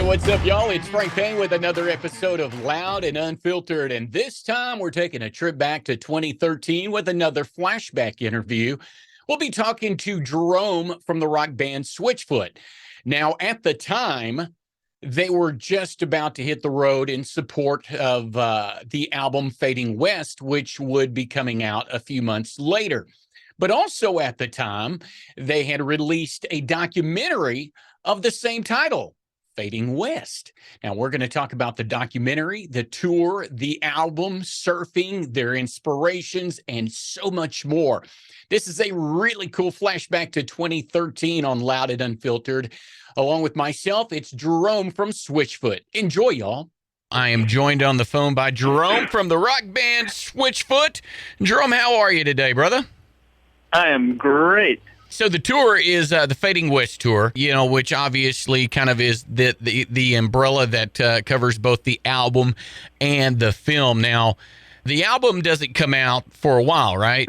what's up, y'all? It's Frank Payne with another episode of Loud and Unfiltered, and this time we're taking a trip back to 2013 with another Flashback interview. We'll be talking to Jerome from the rock band Switchfoot. Now, at the time, they were just about to hit the road in support of the album Fading West, which would be coming out a few months later. But also at the time, they had released a documentary of the same title, Fading West. Now, we're going to talk about the documentary, the tour, the album, surfing, their inspirations, and so much more. This is a really cool flashback to 2013 on Loud and Unfiltered. Along with myself, it's Jerome from Switchfoot. Enjoy, y'all. I am joined on the phone by Jerome from the rock band Switchfoot. Jerome, how are you today, brother? I am great. So the tour is the Fading West tour, which obviously kind of is the umbrella that covers both the album and the film. Now, the album doesn't come out for a while, right?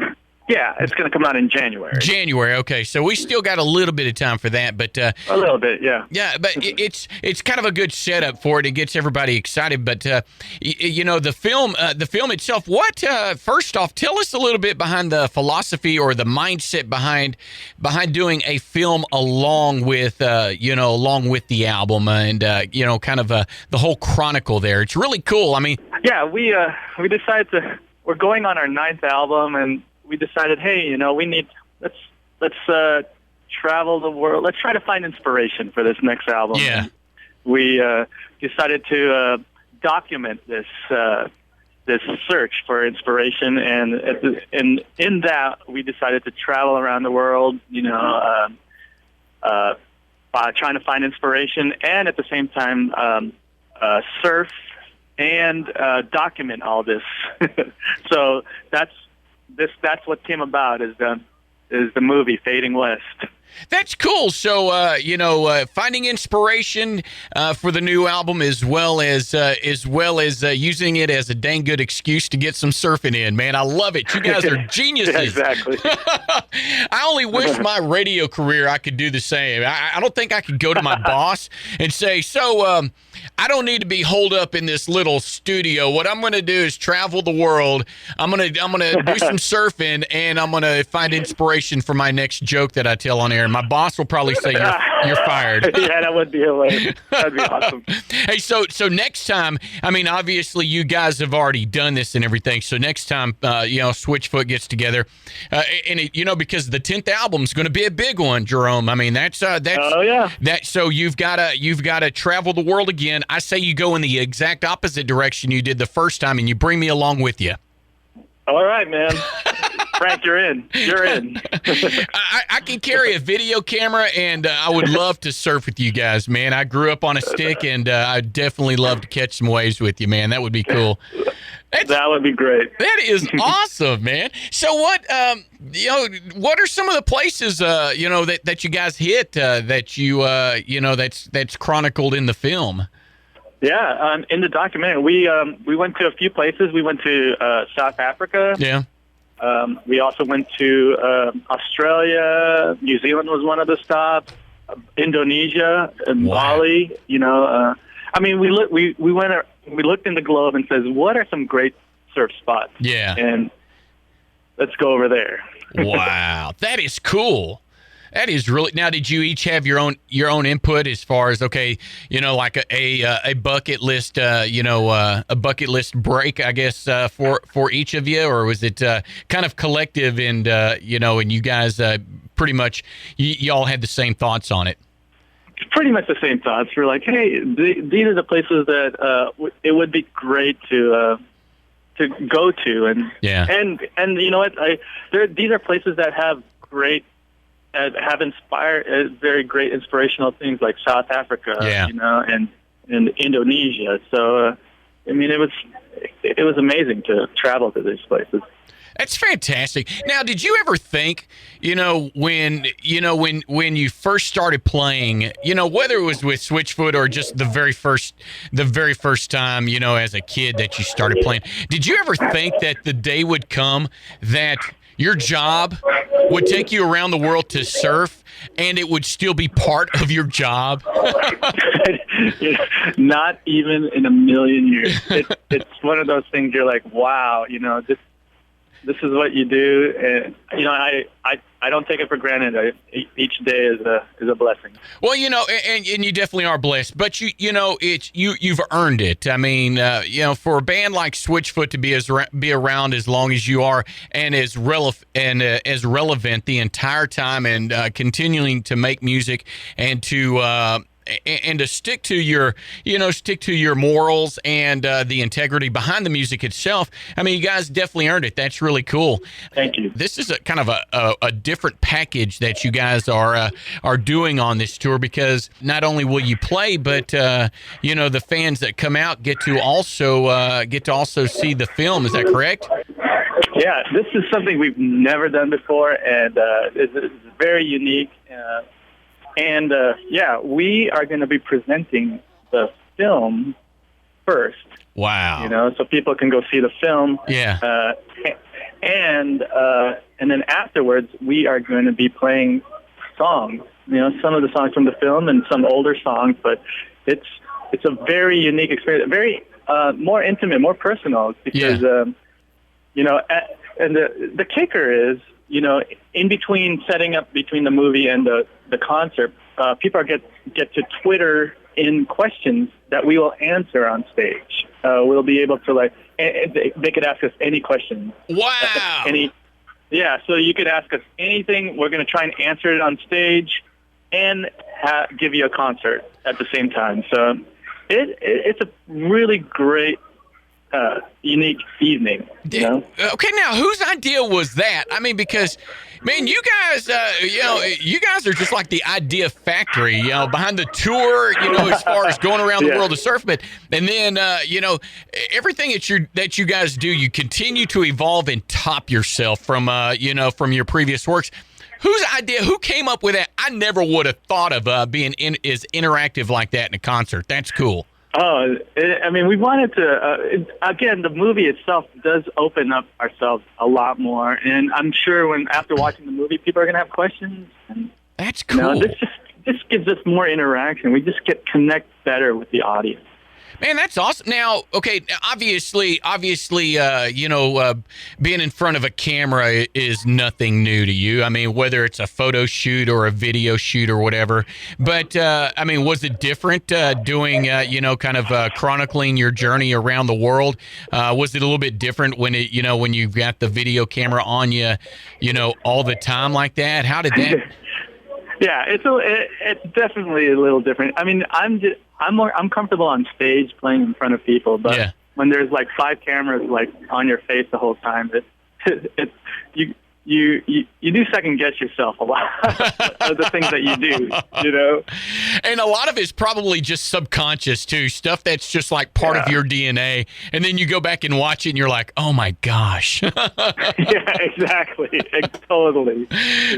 Yeah, it's going to come out in January. January, okay. So we still got a little bit of time for that, but a little bit, yeah. Yeah, but it's kind of a good setup for it. It gets everybody excited. But the film itself. What first off, tell us a little bit behind the philosophy or the mindset behind doing a film along with the album and kind of the whole chronicle there. It's really cool. I mean, yeah, we decided we're going on our 9th album and. We decided, hey, let's travel the world. Let's try to find inspiration for this next album. Yeah. And we decided to document this search for inspiration, and in that we decided to travel around the world, trying to find inspiration, and at the same time surf and document all this. So that's what came about is the movie Fading West. That's cool. So, finding inspiration for the new album as well as using it as a dang good excuse to get some surfing in, man. I love it. You guys are geniuses. Yeah, exactly. I only wish my radio career I could do the same. I don't think I could go to my boss and say, I don't need to be holed up in this little studio. What I'm going to do is travel the world. I'm going to do some surfing, and I'm going to find inspiration for my next joke that I tell on air. My boss will probably say you're fired. Yeah, that would be hilarious. That'd be awesome. Hey, so next time, I mean, obviously you guys have already done this and everything. So next time, Switchfoot gets together, and because the 10th album is going to be a big one, Jerome. I mean, that's oh yeah. So you've got to travel the world again. I say you go in the exact opposite direction you did the first time, and you bring me along with you. All right, man. Frank, you're in. You're in. I can carry a video camera, and I would love to surf with you guys, man. I grew up on a stick, and I'd definitely love to catch some waves with you, man. That would be cool. That would be great. That is awesome, man. So what are some of the places, that you guys hit that's chronicled in the film? Yeah, in the documentary, we went to a few places. We went to South Africa. Yeah. We also went to Australia. New Zealand was one of the stops. Indonesia and Bali. We looked in the globe and says, what are some great surf spots? Yeah. And let's go over there. Wow, that is cool. That is really. Now, did you each have your own input as far as like a bucket list, a bucket list break, I guess, for each of you, or was it kind of collective and and you guys pretty much y'all had the same thoughts on it? Pretty much the same thoughts. We're like, hey, these are the places that it would be great to go to, and yeah, and you know what, these are places that have inspired very great inspirational things like South Africa, and Indonesia. So, it was amazing to travel to these places. That's fantastic. Now, did you ever think, when you first started playing, whether it was with Switchfoot or just the very first time, as a kid that you started playing, did you ever think that the day would come that your job would take you around the world to surf, and it would still be part of your job? Not even in a million years. It's one of those things you're like, wow, this is what you do, and I don't take it for granted. Each day is a blessing. Well, and you definitely are blessed, but you've earned it. I mean, for a band like Switchfoot to be around as long as you are, and as relevant the entire time, and continuing to make music, and to stick to your morals and the integrity behind the music itself. I mean, you guys definitely earned it. That's really cool. Thank you. This is a kind of a different package that you guys are doing on this tour, because not only will you play, but the fans that come out get to also see the film. Is that correct? Yeah, this is something we've never done before, and it's very unique. We are going to be presenting the film first. Wow. So people can go see the film. Yeah. And then afterwards, we are going to be playing songs. Some of the songs from the film and some older songs, but it's a very unique experience, very more intimate, more personal, because and the kicker is, in between setting up between the movie and the concert, people get to Twitter in questions that we will answer on stage. We'll be able to they could ask us any question. Wow. So you could ask us anything. We're going to try and answer it on stage and give you a concert at the same time. So it's a really great, unique evening. Okay, now whose idea was that? I mean, because, man, you guys are just like the idea factory, behind the tour, as far as going around the world to surf. But and then everything that you guys do, you continue to evolve and top yourself from your previous works. Whose idea? Who came up with that? I never would have thought of being as interactive like that in a concert. That's cool. Oh, we wanted to, again, the movie itself does open up ourselves a lot more. And I'm sure after watching the movie, people are going to have questions. And, that's cool. This gives us more interaction. We just connect better with the audience. Man, that's awesome. Now, okay, obviously, being in front of a camera is nothing new to you. I mean, whether it's a photo shoot or a video shoot or whatever. But, was it different doing, kind of chronicling your journey around the world? Was it a little bit different when when you've got the video camera on you, all the time like that? How did that... Yeah, it's definitely a little different. I mean, I'm comfortable on stage playing in front of people, but when there's 5 cameras on your face the whole time, you do second guess yourself a lot of the things that you do, And a lot of it's probably just subconscious too, stuff that's just part of your DNA. And then you go back and watch it and you're like, oh my gosh. Yeah, exactly. Totally.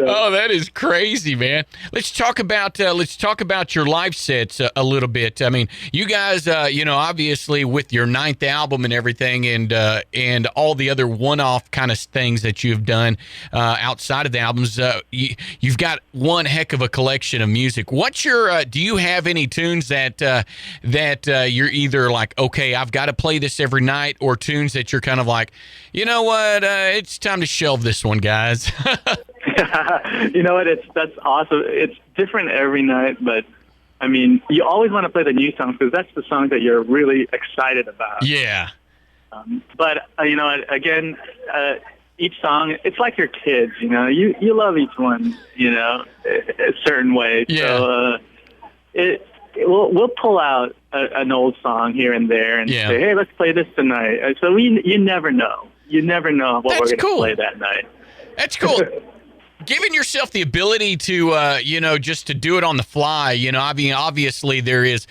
Oh, that is crazy, man. Let's talk about your live sets a little bit. I mean, you guys, obviously with your 9th album and everything, and all the other one-off kind of things that you've done, outside of the albums, you've got one heck of a collection of music. What's your do you have any tunes that you're either like, okay, I've got to play this every night, or tunes that you're kind of like, you know what, it's time to shelve this one, guys? You know what, that's awesome. It's different every night, but I mean, you always want to play the new songs because that's the song that you're really excited about. Yeah. But again, each song, it's like your kids, you love each one, a certain way. Yeah. So we'll pull out an old song here and there and say, hey, let's play this tonight. So you never know. You never know what we're going to play that night. That's cool. Giving yourself the ability to, just to do it on the fly, I mean, obviously there is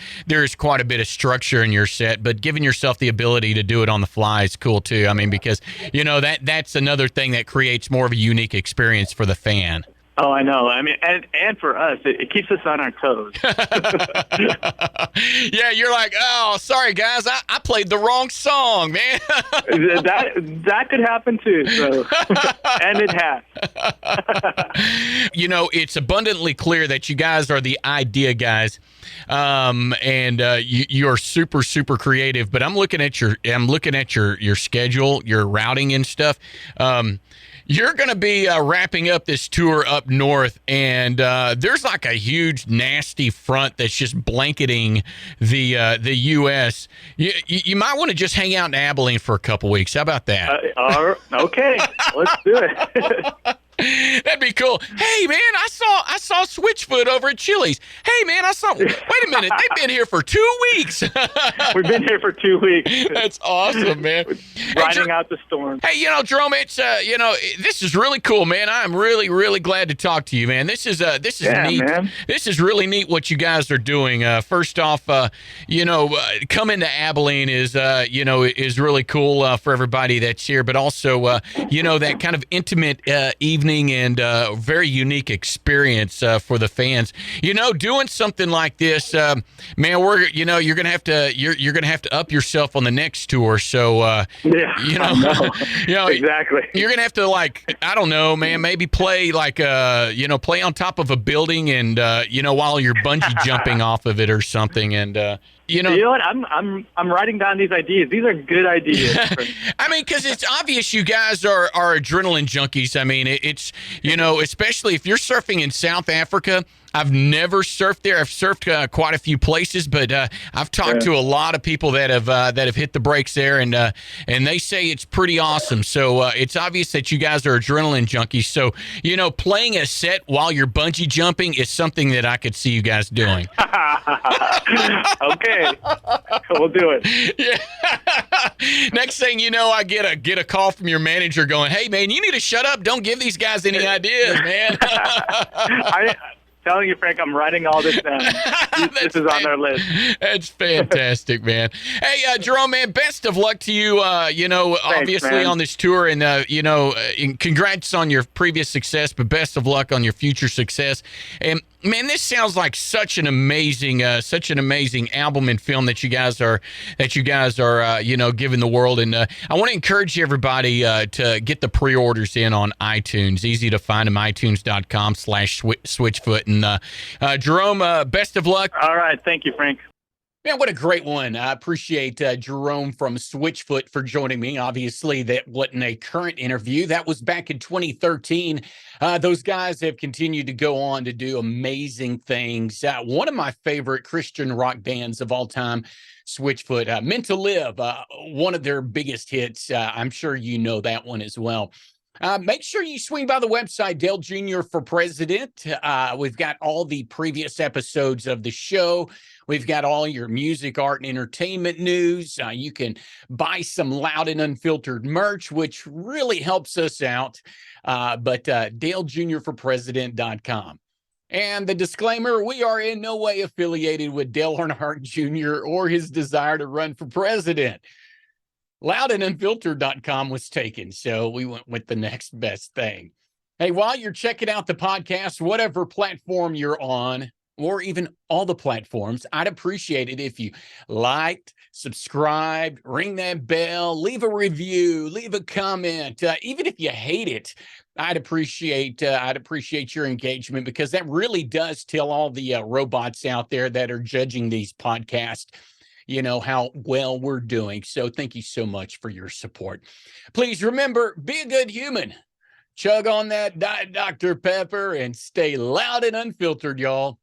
quite a bit of structure in your set, but giving yourself the ability to do it on the fly is cool too. I mean, because, that's another thing that creates more of a unique experience for the fan. Oh, I know. I mean, and for us, it keeps us on our toes. Yeah, you're like, oh, sorry guys, I played the wrong song, man. that could happen too. So, and it has. You know, it's abundantly clear that you guys are the idea guys, and you're super, super creative. But I'm looking at your schedule, your routing and stuff. You're going to be wrapping up this tour up north, and there's like a huge, nasty front that's just blanketing the U.S. You might want to just hang out in Abilene for a couple weeks. How about that? Okay, let's do it. That'd be cool. Hey man, I saw Switchfoot over at Chili's. Hey man, wait a minute, they've been here for 2 weeks. We've been here for 2 weneeks. That's awesome, man. Riding out the storm. Hey, Jerome, it's this is really cool, man. I'm really, really glad to talk to you, man. This is neat. Man. This is really neat what you guys are doing. First off, coming to Abilene is really cool for everybody that's here, but also that kind of intimate evening and very unique experience for the fans. Doing something like this, man, you're gonna have to up yourself on the next tour. So exactly. You're gonna have to, like, I don't know, man, maybe play like play on top of a building and while you're bungee jumping off of it or something. And you know what? I'm writing down these ideas. These are good ideas. I mean, because it's obvious you guys are adrenaline junkies. I mean, it's especially if you're surfing in South Africa. I've never surfed there. I've surfed quite a few places, but I've talked to a lot of people that have hit the brakes there, and they say it's pretty awesome. So it's obvious that you guys are adrenaline junkies. So playing a set while you're bungee jumping is something that I could see you guys doing. Okay, we'll do it. Yeah. Next thing you know, I get a call from your manager going, "Hey man, you need to shut up. Don't give these guys any ideas, man." Telling you, Frank, I'm writing all this down. This is on our list. That's fantastic, man. Hey, Jerome, man, best of luck to you. Thanks, obviously man. on this tour, and and congrats on your previous success, but best of luck on your future success. And man, this sounds like such an amazing album and film that you guys are giving the world. And I want to encourage everybody to get the pre-orders in on iTunes. Easy to find them, itunes.com/Switchfoot. And Jerome, best of luck. All right, thank you, Frank. Man, what a great one. I appreciate Jerome from Switchfoot for joining me. Obviously, that wasn't a current interview. That was back in 2013. Those guys have continued to go on to do amazing things. One of my favorite Christian rock bands of all time, Switchfoot, Meant to Live, one of their biggest hits. I'm sure you know that one as well. Make sure you swing by the website, Dale Jr. for President. We've got all the previous episodes of the show. We've got all your music, art, and entertainment news. You can buy some Loud and Unfiltered merch, which really helps us out. But DaleJr.forPresident.com. And the disclaimer, we are in no way affiliated with Dale Earnhardt Jr. or his desire to run for president. LoudandUnfiltered.com was taken, so we went with the next best thing. Hey, while you're checking out the podcast, whatever platform you're on, or even all the platforms, I'd appreciate it if you liked, subscribed, ring that bell, leave a review, leave a comment. Even if you hate it, I'd appreciate your engagement, because that really does tell all the robots out there that are judging these podcasts how well we're doing. So thank you so much for your support. Please remember, be a good human. Chug on that Diet Dr. Pepper and stay loud and unfiltered, y'all.